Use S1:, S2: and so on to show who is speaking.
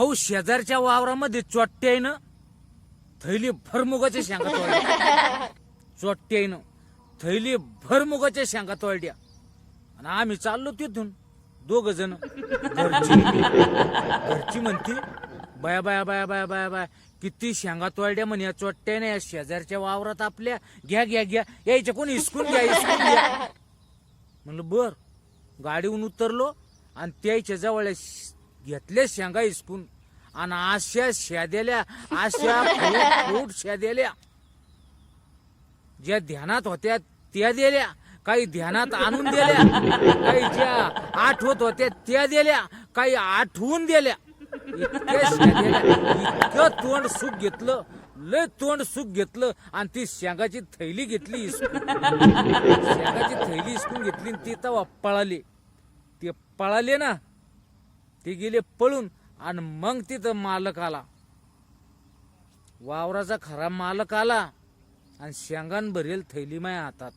S1: भाऊ शेजारच्या वावरामध्ये चोट्ट्यानं थैली भर मुगाच्या शेंगा तोडल्या. चोट्ट्यानं थैली भर मुगाच्या शेंगा तोडल्या आणि आम्ही चाललो तिथून 2 जण. घरची म्हणती बाया बाया बाया बाया बाया बाया किती शेंगा तोडल्या म्हणे या चोट्ट्याने या शेजारच्या वावरात आपल्या. घ्या घ्या घ्या यायच्या कोणी हिसकून घ्या. म्हणलं बर. गाडीहून उतरलो आणि त्याच्या जवळ घेतल्या शेंगा हिसकून आणि अशा शेद्याल्या अशा फूट शेद्याल्या ज्या ध्यानात होत्या त्या दिल्या, काही ध्यानात आणून दिल्या, काही ज्या आठवत होत्या त्या दिल्या, काही आठवून दिल्या. इतकं तोंड सुख घेतलं, लय तोंड सुख घेतलं आणि ती शेंगाची थैली घेतली शेंगाची थैली हिसकून घेतली ती तेव्हा पळाली. ते पळाले ना, ते गेले पळून आणि मग तिथं मालक आला, वावराचा खरा मालक आला आणि शेंगान भरेल थैली माया हातात.